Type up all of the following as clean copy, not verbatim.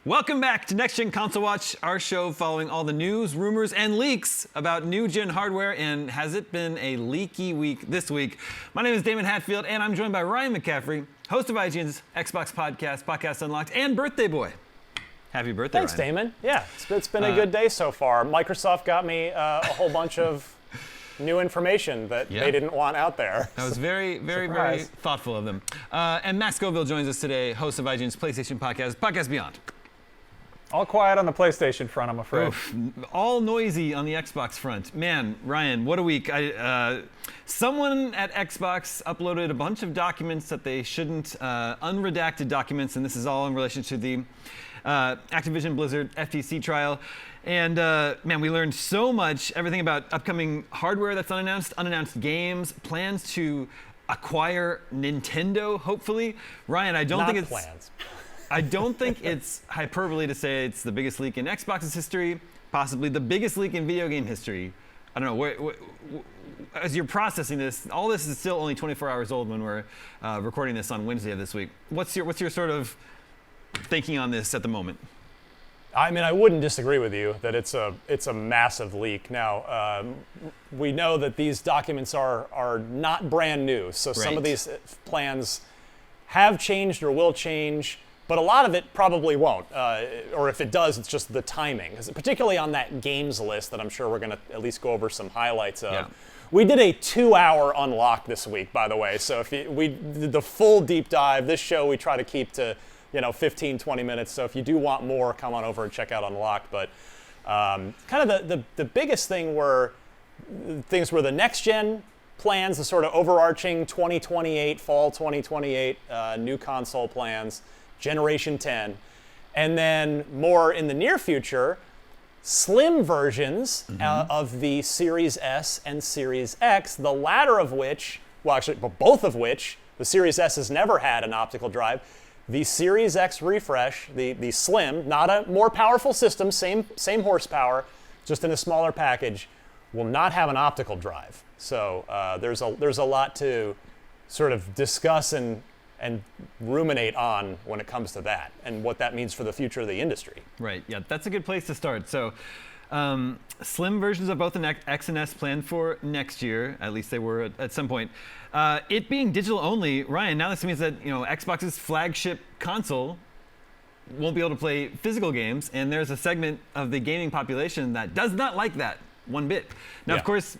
Welcome back to Next Gen Console Watch, our show following all the news, rumors, and leaks about new gen hardware. And has it been a leaky week this week? My name is Daemon Hatfield, and I'm joined by Ryan McCaffrey, host of IGN's Xbox podcast, Podcast Unlocked, and birthday boy. Happy birthday, Thanks, Ryan. Damon. Yeah, it's been a good day so far. Microsoft got me a whole bunch of new information that they didn't want out there. That was very, very, very thoughtful of them. And Max Scoville joins us today, host of IGN's PlayStation podcast, Podcast Beyond. All quiet on the PlayStation front, I'm afraid. Oof, all noisy on the Xbox front. Man, Ryan, what a week. Someone at Xbox uploaded a bunch of documents that they shouldn't, unredacted documents, and this is all in relation to the Activision Blizzard FTC trial. And man, we learned so much, everything about upcoming hardware that's unannounced, unannounced games, plans to acquire Nintendo, hopefully. Ryan, I don't think it's hyperbole to say it's the biggest leak in Xbox's history, possibly the biggest leak in video game history. I don't know, as you're processing this, all this is still only 24 hours old when we're recording this on Wednesday of this week. What's your sort of thinking on this at the moment? I mean, I wouldn't disagree with you that it's a massive leak. Now, we know that these documents are not brand new, so some of these plans have changed or will change. But a lot of it probably won't, or if it does, it's just the timing. Particularly on that games list that I'm sure we're going to at least go over some highlights of. Yeah. We did a 2-hour unlock this week, by the way. So we did the full deep dive. This show we try to keep to 15, 20 minutes. So if you do want more, come on over and check out Unlocked. But kind of the biggest thing were the next gen plans, the sort of overarching 2028, fall 2028 new console plans. Generation 10, and then more in the near future, slim versions of the Series S and Series X, the latter of which, both of which, the Series S has never had an optical drive. The Series X refresh, the slim, not a more powerful system, same horsepower, just in a smaller package, will not have an optical drive. So there's a lot to sort of discuss and ruminate on when it comes to that and what that means for the future of the industry. Right, yeah, that's a good place to start. So slim versions of both the X and S planned for next year, at least they were at some point. It being digital only, Ryan, now this means that Xbox's flagship console won't be able to play physical games, and there's a segment of the gaming population that does not like that one bit. Now, of course,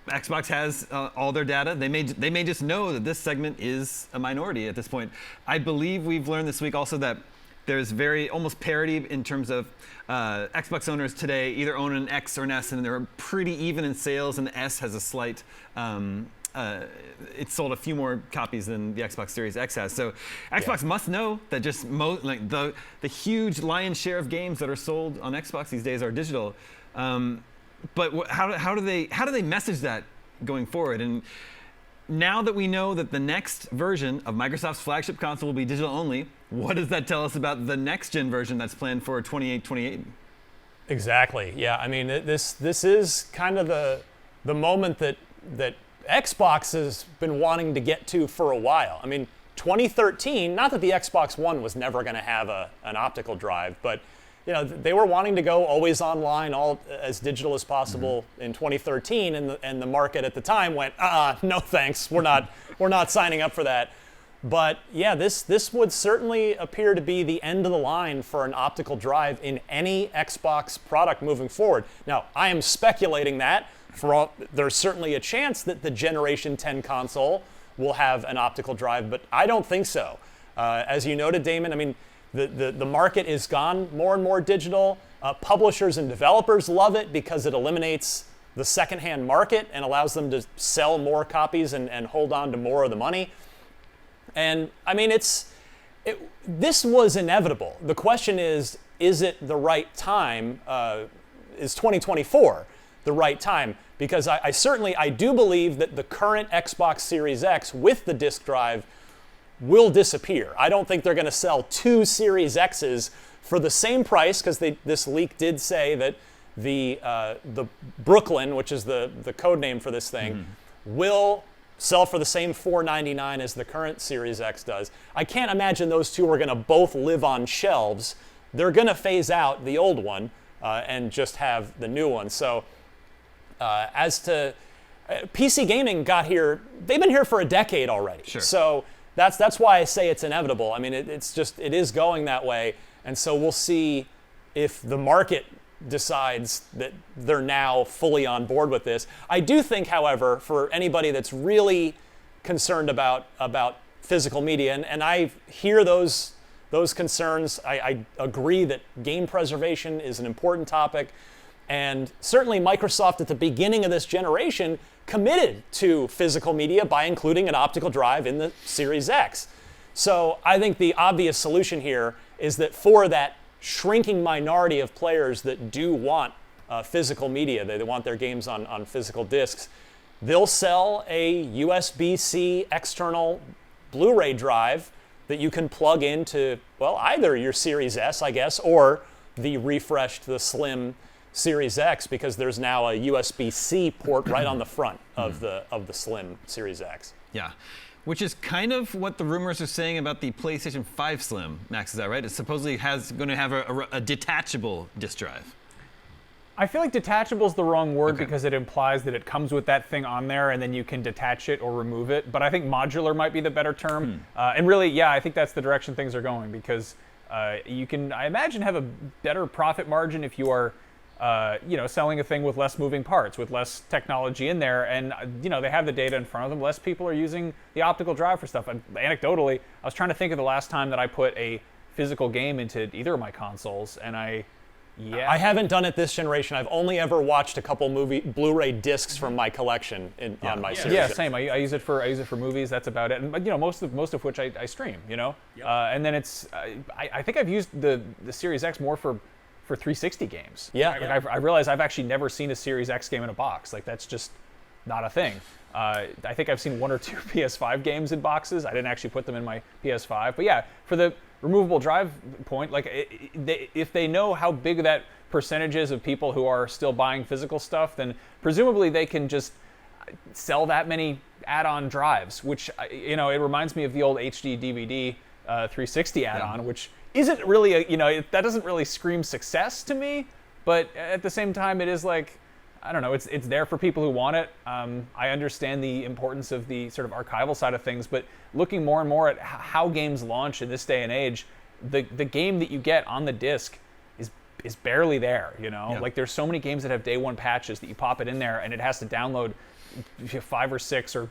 Xbox has all their data. They may just know that this segment is a minority at this point. I believe we've learned this week also that there's almost parity in terms of Xbox owners today either own an X or an S, and they're pretty even in sales, and the S has a slight, it's sold a few more copies than the Xbox Series X has. So Xbox must know that just the huge lion's share of games that are sold on Xbox these days are digital. But how do they message that going forward? And now that we know that the next version of Microsoft's flagship console will be digital only, what does that tell us about the next gen version that's planned for 28? Exactly. Yeah. I mean, this is kind of the moment that Xbox has been wanting to get to for a while. I mean, 2013. Not that the Xbox One was never going to have an optical drive, but they were wanting to go always online, all as digital as possible in 2013, and the market at the time went, no thanks, we're not signing up for that. But yeah, this would certainly appear to be the end of the line for an optical drive in any Xbox product moving forward. Now, I am speculating that there's certainly a chance that the Generation 10 console will have an optical drive, but I don't think so. As you noted, Damon, I mean, the market is gone more and more digital. Publishers and developers love it because it eliminates the secondhand market and allows them to sell more copies and hold on to more of the money. And I mean, this was inevitable. The question is it the right time? Is 2024 the right time? Because I do believe that the current Xbox Series X with the disk drive will disappear. I don't think they're going to sell 2 Series X's for the same price, because this leak did say that the Brooklyn, which is the code name for this thing, will sell for the same $499 as the current Series X does. I can't imagine those two are going to both live on shelves they're going to phase out the old one and just have the new one. So as to PC gaming got here, they've been here for a decade already. Sure. So that's why I say it's inevitable. I mean, it is going that way. And so we'll see if the market decides that they're now fully on board with this. I do think, however, for anybody that's really concerned about physical media, and I hear those concerns. I agree that game preservation is an important topic, and certainly Microsoft at the beginning of this generation committed to physical media by including an optical drive in the Series X. So I think the obvious solution here is that for that shrinking minority of players that do want physical media, they want their games on physical discs, they'll sell a USB-C external Blu-ray drive that you can plug into, well, either your Series S, I guess, or the refreshed, the slim Series X, because there's now a USB-C port right on the front of the slim Series X. Yeah. Which is kind of what the rumors are saying about the PlayStation 5 Slim, Max, is that right? It supposedly going to have a detachable disk drive. I feel like detachable is the wrong word because it implies that it comes with that thing on there and then you can detach it or remove it. But I think modular might be the better term. And really, yeah, I think that's the direction things are going, because you can, I imagine, have a better profit margin if you are selling a thing with less moving parts, with less technology in there, and they have the data in front of them. Less people are using the optical drive for stuff. And anecdotally, I was trying to think of the last time that I put a physical game into either of my consoles, and I haven't done it this generation. I've only ever watched a couple Blu-ray discs from my collection on my Series. Yeah, same. I use it for movies. That's about it. And most of which I stream. And then it's I think I've used the Series X more for 360 games. Yeah. I realize I've actually never seen a Series X game in a box. Like, that's just not a thing. I think I've seen one or two PS5 games in boxes. I didn't actually put them in my PS5. But yeah, for the removable drive point, like if they know how big that percentage is of people who are still buying physical stuff, then presumably they can just sell that many add-on drives, which, it reminds me of the old HD DVD 360 add-on, which isn't really that doesn't really scream success to me, but at the same time it is like, I don't know, it's there for people who want it. I understand the importance of the sort of archival side of things, but looking more and more at how games launch in this day and age, the game that you get on the disc is barely there, Like, there's so many games that have day one patches that you pop it in there and it has to download 5 or 6 or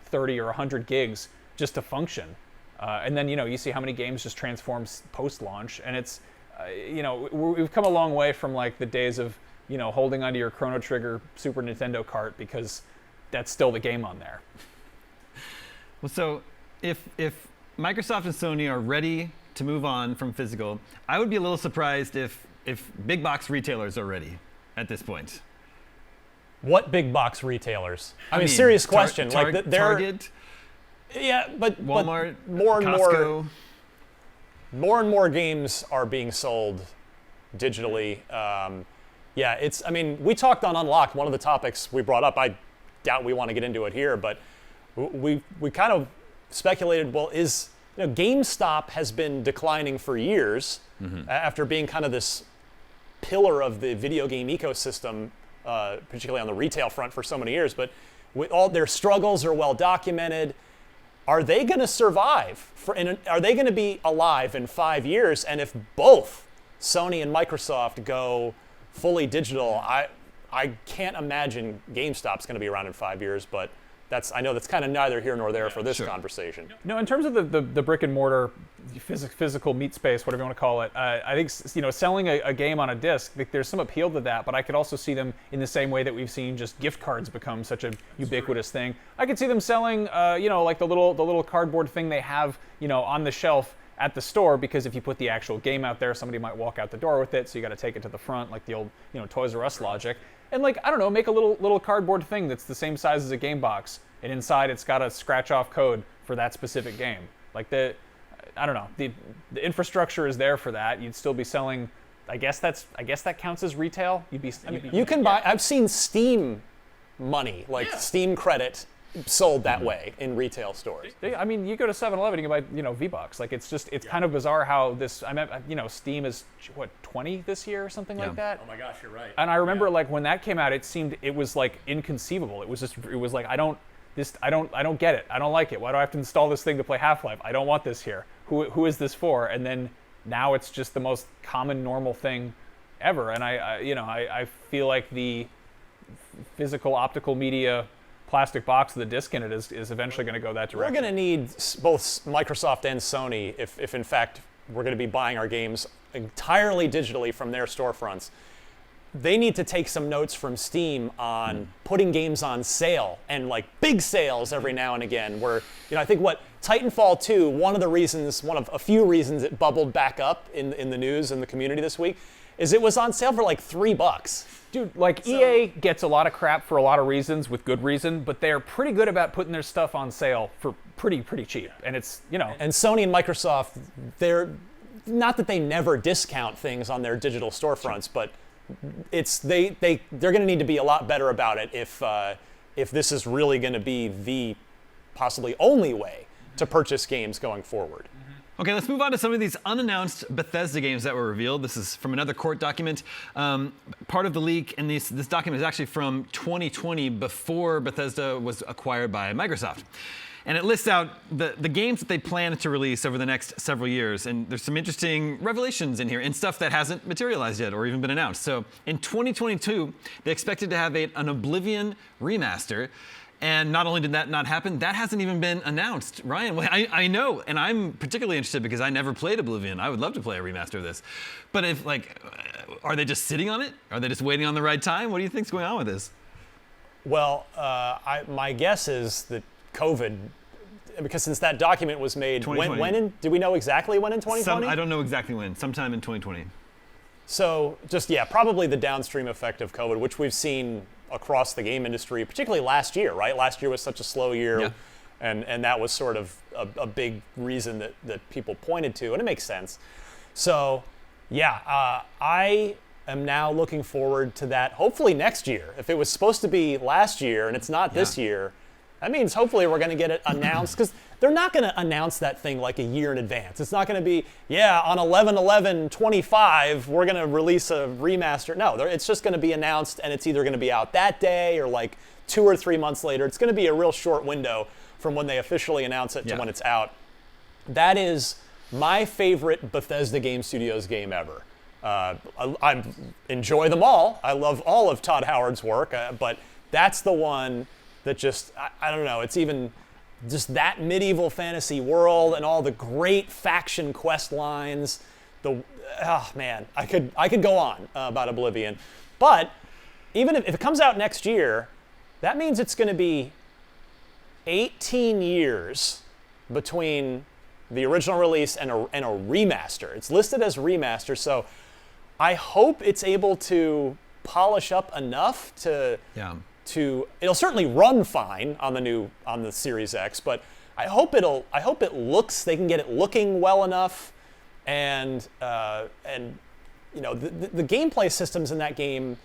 30 or 100 gigs just to function. And then, you see how many games just transform post-launch, and it's, we've come a long way from like the days of, holding onto your Chrono Trigger Super Nintendo cart, because that's still the game on there. Well, so if Microsoft and Sony are ready to move on from physical, I would be a little surprised if big box retailers are ready at this point. What big box retailers? I mean, serious question. Like Target. Yeah, but Walmart, more and Costco. more and more games are being sold digitally. We talked on Unlocked. One of the topics we brought up, I doubt we want to get into it here, but we kind of speculated, well, GameStop has been declining for years after being kind of this pillar of the video game ecosystem, particularly on the retail front for so many years, but with all their struggles are well documented. Are they going to survive? Are they going to be alive in 5 years? And if both Sony and Microsoft go fully digital, I can't imagine GameStop's going to be around in 5 years, but I know that's kind of neither here nor there for this conversation. No, in terms of the brick and mortar physical meat space, whatever you want to call it, I think selling a game on a disc, there's some appeal to that, but I could also see them in the same way that we've seen just gift cards become such a ubiquitous thing. I could see them selling, like the little cardboard thing they have, on the shelf at the store, because if you put the actual game out there, somebody might walk out the door with it, so you got to take it to the front, like the old Toys R Us logic. And make a little cardboard thing that's the same size as a game box, and inside it's got a scratch-off code for that specific game. Like the infrastructure is there for that. You'd still be selling. I guess that counts as retail. You can buy. I've seen Steam money, Steam credit, sold that way in retail stores. I mean, you go to 7-Eleven, you can buy, V-Bucks. Like, it's kind of bizarre how this, Steam is, 20 this year or something like that? Oh my gosh, you're right. And I remember, when that came out, it was, inconceivable. It was like, I don't get it. I don't like it. Why do I have to install this thing to play Half-Life? I don't want this here. Who is this for? And then now it's just the most common, normal thing ever. And I feel like the physical optical media plastic box with a disc in it is eventually going to go that direction. We're going to need both Microsoft and Sony if in fact we're going to be buying our games entirely digitally from their storefronts. They need to take some notes from Steam on putting games on sale and big sales every now and again. Where I think Titanfall 2, one of a few reasons it bubbled back up in the news and the community this week, is it was on sale for $3. Dude, EA gets a lot of crap for a lot of reasons, with good reason, but they're pretty good about putting their stuff on sale for pretty cheap. And it's, And Sony and Microsoft, they're not that they never discount things on their digital storefronts, but they're going to need to be a lot better about it if this is really going to be the possibly only way to purchase games going forward. Okay, let's move on to some of these unannounced Bethesda games that were revealed. This is from another court document. Part of the leak, and this document is actually from 2020, before Bethesda was acquired by Microsoft. And it lists out the games that they plan to release over the next several years. And there's some interesting revelations in here and stuff that hasn't materialized yet or even been announced. So in 2022, they expected to have an Oblivion remaster. And not only did that not happen, that hasn't even been announced. Ryan, I know, and I'm particularly interested because I never played Oblivion. I would love to play a remaster of this. But are they just sitting on it? Are they just waiting on the right time? What do you think's going on with this? Well, my guess is that COVID, because since that document was made, do we know exactly when in 2020? I don't know exactly when, sometime in 2020. So probably the downstream effect of COVID, which we've seen across the game industry, particularly last year, right? Last year was such a slow year, and that was sort of a big reason that people pointed to, and it makes sense. So, I am now looking forward to that, hopefully next year. If it was supposed to be last year and it's not this year, that means hopefully we're going to get it announced, because they're not going to announce that thing a year in advance. It's not going to be, on 11/11/25, we're going to release a remaster. No, it's just going to be announced, and it's either going to be out that day or 2 or 3 months later. It's going to be a real short window from when they officially announce it to when it's out. That is my favorite Bethesda Game Studios game ever. I enjoy them all. I love all of Todd Howard's work, but that's the one that just, I don't know, it's even just that medieval fantasy world and all the great faction quest lines. I could go on about Oblivion. But even if it comes out next year, that means it's going to be 18 years between the original release and a remaster. It's listed as remaster, so I hope it's able to polish up enough to it'll certainly run fine on the Series X, but I hope they can get it looking well enough, and the gameplay systems in that game,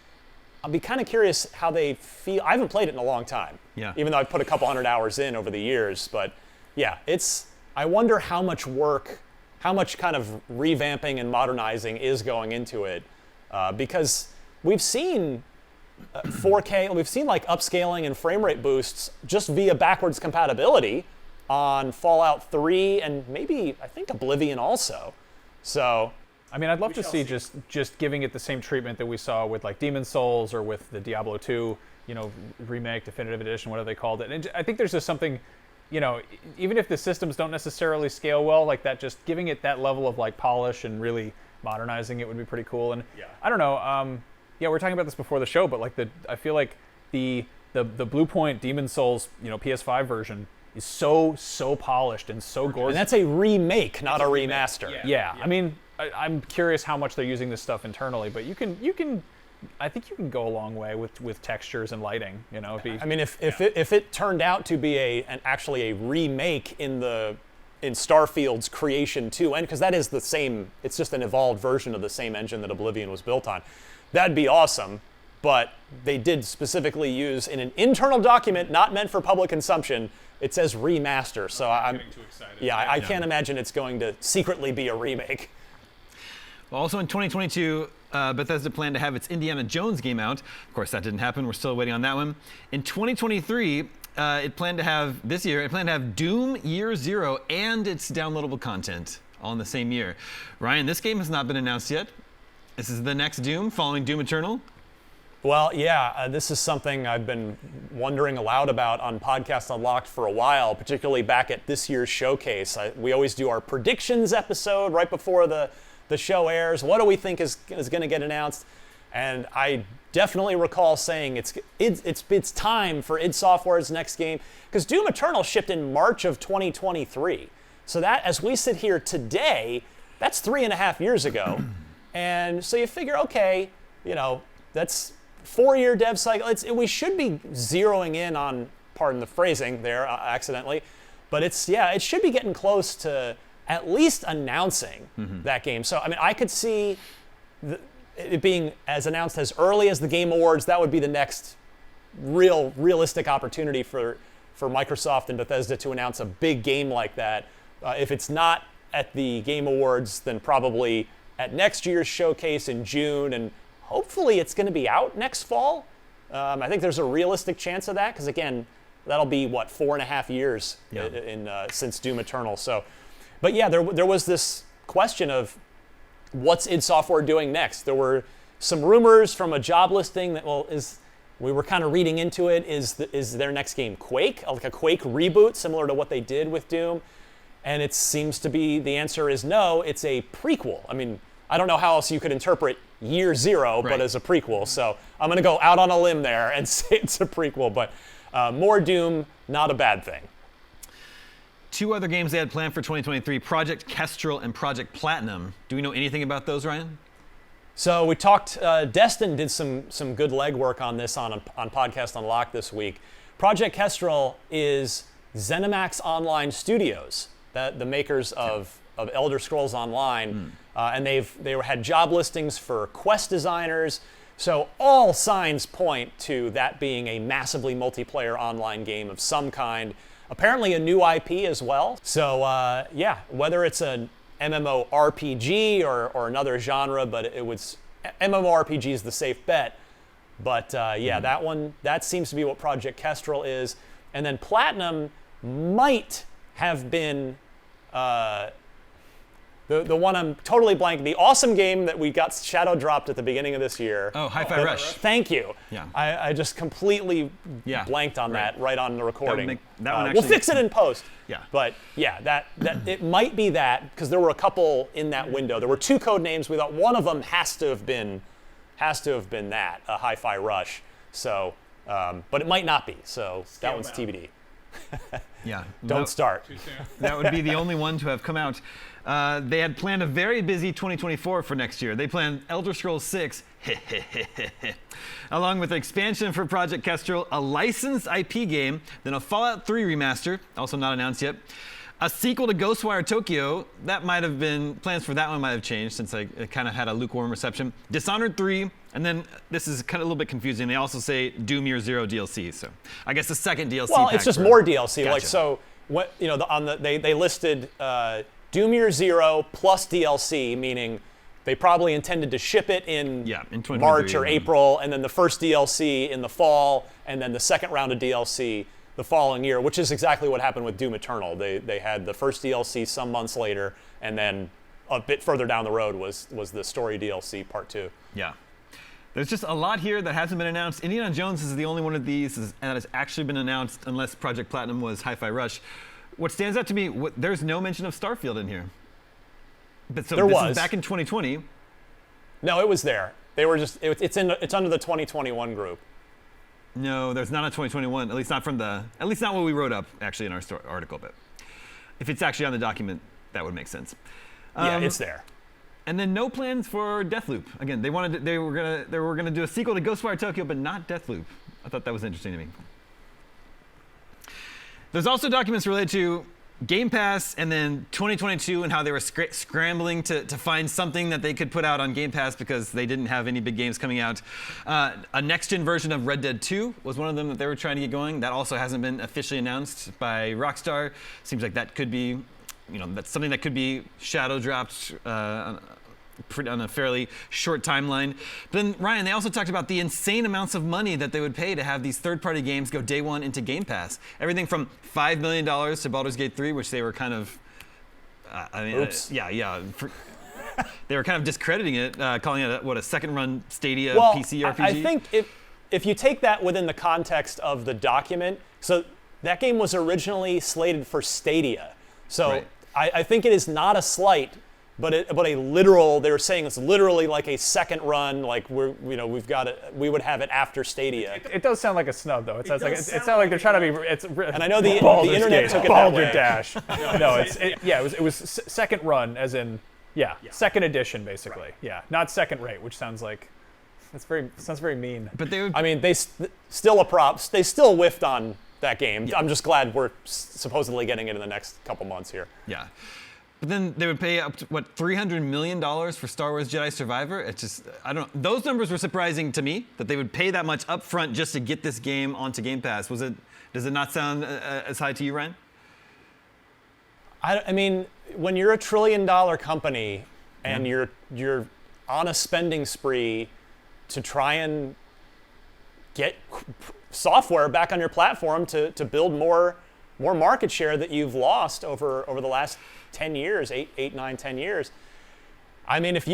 I'll be kind of curious how they feel. I haven't played it in a long time, even though I've put a couple hundred hours in over the years, but I wonder how much work, how much kind of revamping and modernizing is going into it, because we've seen 4K, we've seen upscaling and frame rate boosts just via backwards compatibility on Fallout 3 and maybe, I think, Oblivion also. So, I mean, I'd love to see just giving it the same treatment that we saw with Demon's Souls or with the Diablo 2, remake, definitive edition, whatever they called it. And I think there's just something, even if the systems don't necessarily scale well, that, just giving it that level of polish and really modernizing it would be pretty cool. And I don't know. We were talking about this before the show, but I feel like the Bluepoint Demon's Souls, PS5 version is so polished and so gorgeous. And that's a remake, not a remaster. Yeah. I mean, I'm curious how much they're using this stuff internally, but I think you can go a long way with textures and lighting. I mean, if it turned out to be actually a remake in Starfield's Creation 2, and because that is the same, it's just an evolved version of the same engine that Oblivion was built on. That'd be awesome, but they did specifically use in an internal document not meant for public consumption. It says remaster, so I'm getting too excited. Yeah, I can't imagine it's going to secretly be a remake. Well, also in 2022, Bethesda planned to have its Indiana Jones game out. Of course, that didn't happen. We're still waiting on that one. In 2023, it planned to have Doom Year Zero and its downloadable content all in the same year. Ryan, this game has not been announced yet. This is the next Doom, following Doom Eternal. Well, yeah, this is something I've been wondering aloud about on Podcast Unlocked for a while, particularly back at this year's showcase. We always do our predictions episode right before the show airs. What do we think is going to get announced? And I definitely recall saying it's time for id Software's next game, because Doom Eternal shipped in March of 2023. So that, as we sit here today, that's 3.5 years ago. And so you figure, okay, that's 4-year dev cycle. We should be zeroing in on, pardon the phrasing there accidentally, but it should be getting close to at least announcing that game. So, I mean, I could see it being as announced as early as the Game Awards. That would be the next realistic opportunity for Microsoft and Bethesda to announce a big game like that. If it's not at the Game Awards, then probably at next year's showcase in June, and hopefully it's going to be out next fall. I think there's a realistic chance of that, because again, that'll be 4.5 years since Doom Eternal. So, but yeah, there was this question of what's id Software doing next. There were some rumors from a job listing that we were kind of reading into it. Is their next game Quake, like a Quake reboot, similar to what they did with Doom? And it seems to be the answer is no. It's a prequel. I mean, I don't know how else you could interpret Year Zero, but as a prequel. So I'm going to go out on a limb there and say it's a prequel. But more Doom, not a bad thing. Two other games they had planned for 2023, Project Kestrel and Project Platinum. Do we know anything about those, Ryan? So we talked, Destin did some good legwork on this on Podcast Unlocked this week. Project Kestrel is ZeniMax Online Studios, the makers of Elder Scrolls Online. And they had job listings for quest designers. So all signs point to that being a massively multiplayer online game of some kind. Apparently a new IP as well. So whether it's an MMORPG or another genre, but MMORPG is the safe bet. But that seems to be what Project Kestrel is. And then Platinum might have been the one I'm totally blanking. The awesome game that we got shadow dropped at the beginning of this year. Oh, Hi-Fi Rush. Thank you. Yeah. I just completely blanked on that right on the recording. We'll fix it in post. Yeah. But yeah, that it might be that, because there were a couple in that window. There were two code names. We thought one of them has to have been that, a Hi-Fi Rush. So, but it might not be. So that one's TBD. Yeah. Don't start. Too soon. That would be the only one to have come out. They had planned a very busy 2024 for next year. They planned Elder Scrolls 6, along with an expansion for Project Kestrel, a licensed IP game, then a Fallout 3 remaster, also not announced yet, a sequel to Ghostwire Tokyo. That might have been, plans for that one might have changed since it kind of had a lukewarm reception. Dishonored 3, and then this is kind of a little bit confusing. They also say Doom Year Zero DLC. So I guess the second DLC. Well, pack it's just for- more DLC. Gotcha. Like so, what they listed Doom Year Zero plus DLC, meaning they probably intended to ship it in in 2023, March or April, and then the first DLC in the fall, and then the second round of DLC the following year, which is exactly what happened with Doom Eternal. They had the first DLC some months later, and then a bit further down the road was the story DLC part 2. Yeah. There's just a lot here that hasn't been announced. Indiana Jones is the only one of these that has actually been announced, unless Project Platinum was Hi-Fi Rush. What stands out to me, there's no mention of Starfield in here. But so There this was. is back in 2020. No, it was there. They were just it's under the 2021 group. No, there's not a 2021. At least not what we wrote up actually in our article. But if it's actually on the document, that would make sense. Yeah, it's there. And then no plans for Deathloop. Again, they were gonna do a sequel to Ghostwire Tokyo, but not Deathloop. I thought that was interesting to me. There's also documents related to Game Pass, and then 2022 and how they were scrambling to find something that they could put out on Game Pass because they didn't have any big games coming out. A next-gen version of Red Dead 2 was one of them that they were trying to get going. That also hasn't been officially announced by Rockstar. Seems like that could be, that's something that could be shadow dropped on a fairly short timeline. But then, Ryan, they also talked about the insane amounts of money that they would pay to have these third-party games go day one into Game Pass. Everything from $5 million to Baldur's Gate 3, which they were kind of, Oops. they were kind of discrediting it, calling it a second-run Stadia well, PC RPG. I think if you take that within the context of the document, so that game was originally slated for Stadia. So Right. I think it is not a slight, but a literal. They were saying it's literally like a second run. Like we would have it after Stadia. It does sound like a snub, though. It sounds it sounds like they're trying to be. And I know the Baldur's internet Gate, took it that Baldur way. Dash. No, it was second run, as in second edition, basically. Right. Yeah, not second rate, which sounds very mean. But they would, I mean, they still whiffed on that game. I'm just glad we're supposedly getting it in the next couple months here. yeah. But then they would pay up to, $300 million for Star Wars Jedi Survivor? It's just, I don't know. Those numbers were surprising to me, that they would pay that much up front just to get this game onto Game Pass. Does it not sound as high to you, Ryan? I mean, when you're a $1 trillion company and you're on a spending spree to try and get software back on your platform to build more market share that you've lost over the last 10 years, 8, 9, 10 years. I mean, if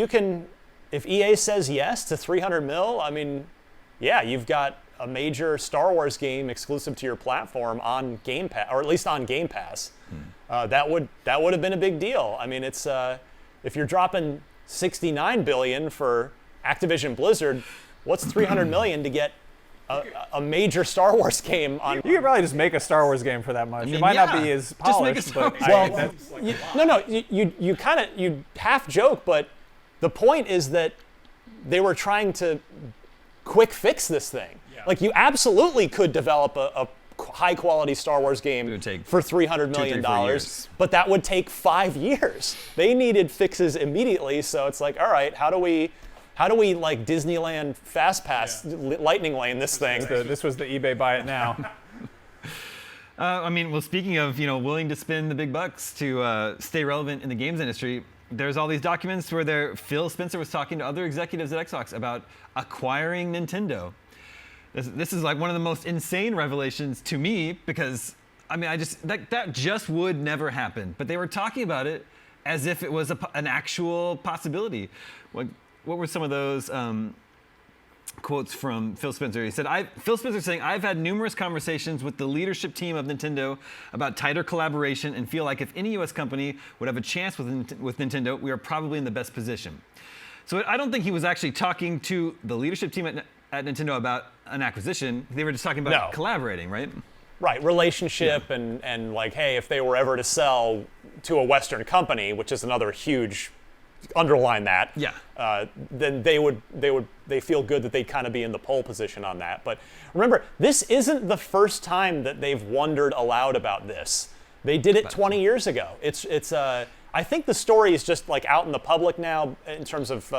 EA says yes to 300 mil, I mean, yeah, you've got a major Star Wars game exclusive to your platform on Game Pass, or at least on Game Pass. That would have been a big deal. I mean, it's if you're dropping $69 billion for Activision Blizzard, what's 300 million to get a major Star Wars game on? You could probably just make a Star Wars game for that much. mean, it might not yeah. be as Just make a polished, Star but Wars game. You half joke, but the point is that they were trying to quick fix this thing. Yeah. Like, you absolutely could develop a high quality Star Wars game It would take for $300 million, 4 years. but that would take 5 years. They needed fixes immediately, so it's like, all right, how do we like Disneyland Fast Pass lightning lane this thing? This was the eBay buy it now. I mean, well, speaking of, willing to spend the big bucks to stay relevant in the games industry, there's all these documents where Phil Spencer was talking to other executives at Xbox about acquiring Nintendo. This is like one of the most insane revelations to me, because, I mean, that just would never happen. But they were talking about it as if it was an actual possibility. What were some of those quotes from Phil Spencer? He said, Phil Spencer saying, "I've had numerous conversations with the leadership team of Nintendo about tighter collaboration and feel like if any US company would have a chance with Nintendo, we are probably in the best position." So I don't think he was actually talking to the leadership team at Nintendo about an acquisition. They were just talking about collaborating, right? Right, relationship and like, hey, if they were ever to sell to a Western company, which is another huge, underline that. Yeah. Then they feel good that they'd kind of be in the pole position on that. But remember, this isn't the first time that they've wondered aloud about this. They did it 20 years ago. I think the story is just like out in the public now in terms of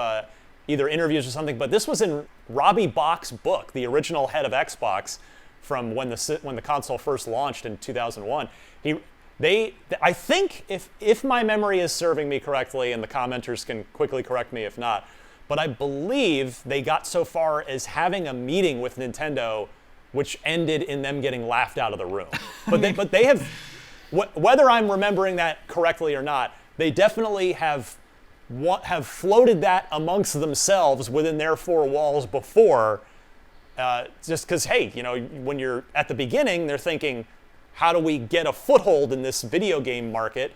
either interviews or something. But this was in Robbie Bach's book, the original head of Xbox, from when the console first launched in 2001. I think, if my memory is serving me correctly, and the commenters can quickly correct me if not, but I believe they got so far as having a meeting with Nintendo, which ended in them getting laughed out of the room. But they have, whether I'm remembering that correctly or not, they definitely have floated that amongst themselves within their four walls before, just because, hey, when you're at the beginning, they're thinking, how do we get a foothold in this video game market?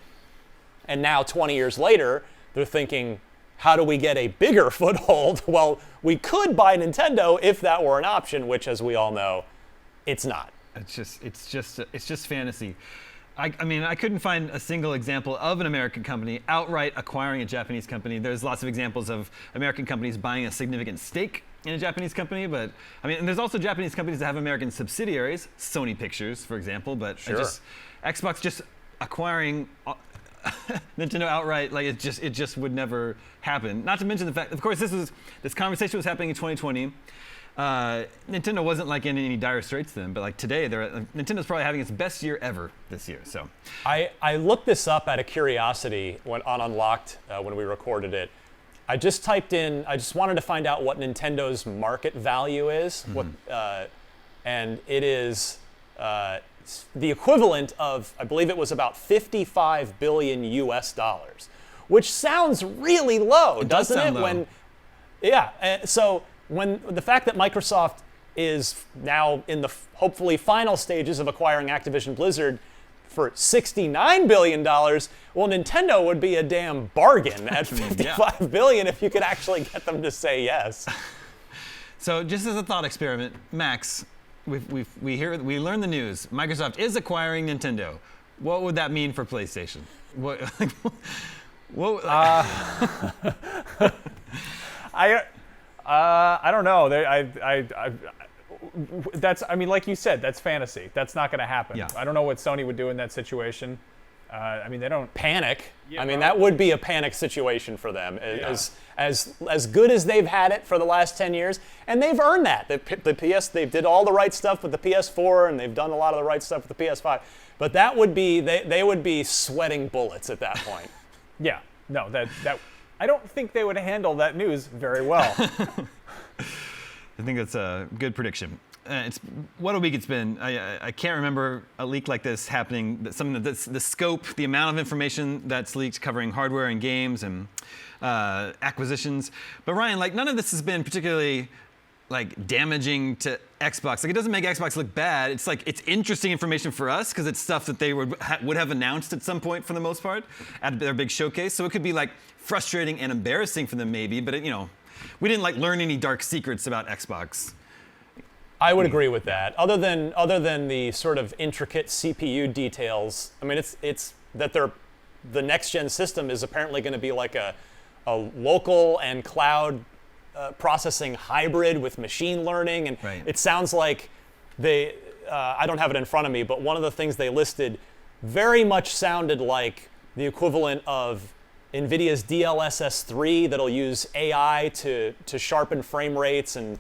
And now 20 years later, they're thinking, how do we get a bigger foothold? Well, we could buy Nintendo if that were an option, which, as we all know, it's not. It's just fantasy. I mean, I couldn't find a single example of an American company outright acquiring a Japanese company. There's lots of examples of American companies buying a significant stake in a Japanese company, but I mean, and there's also Japanese companies that have American subsidiaries, Sony Pictures, for example, but Sure. Xbox just acquiring Nintendo outright, like it just would never happen. Not to mention the fact, of course, this conversation was happening in 2020. Nintendo wasn't like in any dire straits then, but like today, Nintendo's probably having its best year ever this year. So, I looked this up out of curiosity on Unlocked when we recorded it. I just wanted to find out what Nintendo's market value is, and it is the equivalent of, I believe it was about 55 billion US dollars, which sounds really low, doesn't it? So when the fact that Microsoft is now in the hopefully final stages of acquiring Activision Blizzard for $69 billion, well, Nintendo would be a damn bargain at 55 billion if you could actually get them to say yes. So just as a thought experiment, Max, we learn the news. Microsoft is acquiring Nintendo. What would that mean for PlayStation? I don't know. Like you said, that's fantasy. That's not going to happen. Yeah. I don't know what Sony would do in that situation. They don't panic. Yeah, that would be a panic situation for them. As good as they've had it for the last 10 years, and they've earned that. They did all the right stuff with the PS4, and they've done a lot of the right stuff with the PS5. But that would be they would be sweating bullets at that point. Yeah. No. That I don't think they would handle that news very well. I think that's a good prediction. It's what a week it's been. I can't remember a leak like this happening. The scope, the amount of information that's leaked covering hardware and games and acquisitions. But Ryan, like none of this has been particularly like damaging to Xbox. Like it doesn't make Xbox look bad. It's like it's interesting information for us because it's stuff that they would have announced at some point for the most part at their big showcase. So it could be like frustrating and embarrassing for them maybe, but we didn't like learn any dark secrets about Xbox. I would agree with that. Other than the sort of intricate CPU details, it's that the next gen system is apparently going to be like a local and cloud processing hybrid with machine learning, and It sounds like I don't have it in front of me, but one of the things they listed very much sounded like the equivalent of NVIDIA's DLSS 3 that'll use AI to sharpen frame rates and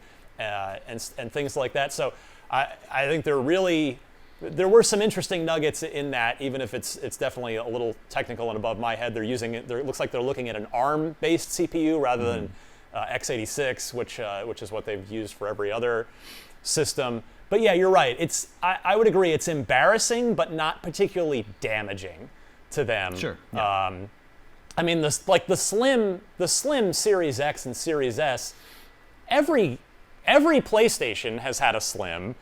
things like that. So I think there were some interesting nuggets in that, even if it's definitely a little technical and above my head. It looks like they're looking at an ARM-based CPU rather than x86, which is what they've used for every other system. But yeah, you're right. I would agree. It's embarrassing, but not particularly damaging to them. Sure. Yeah. The slim Series X and Series S, every PlayStation has had a slim.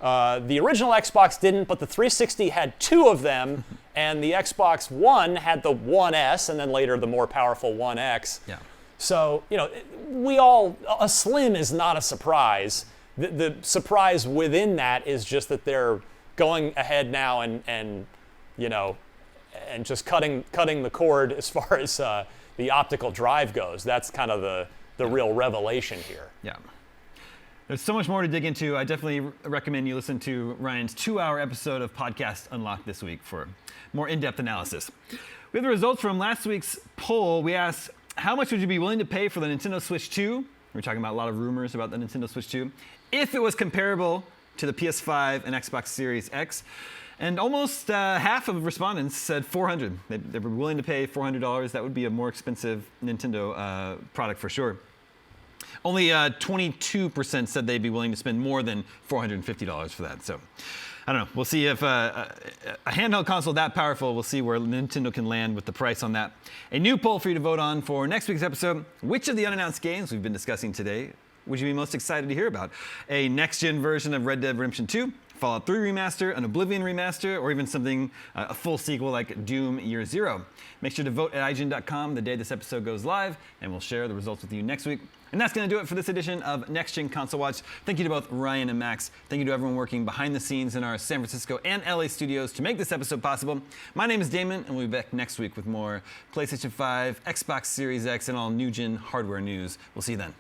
The original Xbox didn't, but the 360 had two of them, and the Xbox One had the One S, and then later the more powerful One X. Yeah. So, a slim is not a surprise. The surprise within that is just that they're going ahead now and just cutting the cord as far as the optical drive goes. That's kind of the real revelation here. Yeah. There's so much more to dig into. I definitely recommend you listen to Ryan's 2-hour episode of Podcast Unlocked this week for more in-depth analysis. We have the results from last week's poll. We asked, how much would you be willing to pay for the Nintendo Switch 2? We're talking about a lot of rumors about the Nintendo Switch 2. If it was comparable to the PS5 and Xbox Series X. And almost half of respondents said $400. They were willing to pay $400. That would be a more expensive Nintendo product for sure. Only 22% said they'd be willing to spend more than $450 for that. So, I don't know. We'll see if a handheld console that powerful, we'll see where Nintendo can land with the price on that. A new poll for you to vote on for next week's episode. Which of the unannounced games we've been discussing today would you be most excited to hear about? A next-gen version of Red Dead Redemption 2, Fallout 3 remaster, an Oblivion remaster, or even something, a full sequel like Doom Year Zero. Make sure to vote at IGN.com the day this episode goes live, and we'll share the results with you next week. And that's going to do it for this edition of Next Gen Console Watch. Thank you to both Ryan and Max. Thank you to everyone working behind the scenes in our San Francisco and LA studios to make this episode possible. My name is Damon, and we'll be back next week with more PlayStation 5, Xbox Series X, and all new gen hardware news. We'll see you then.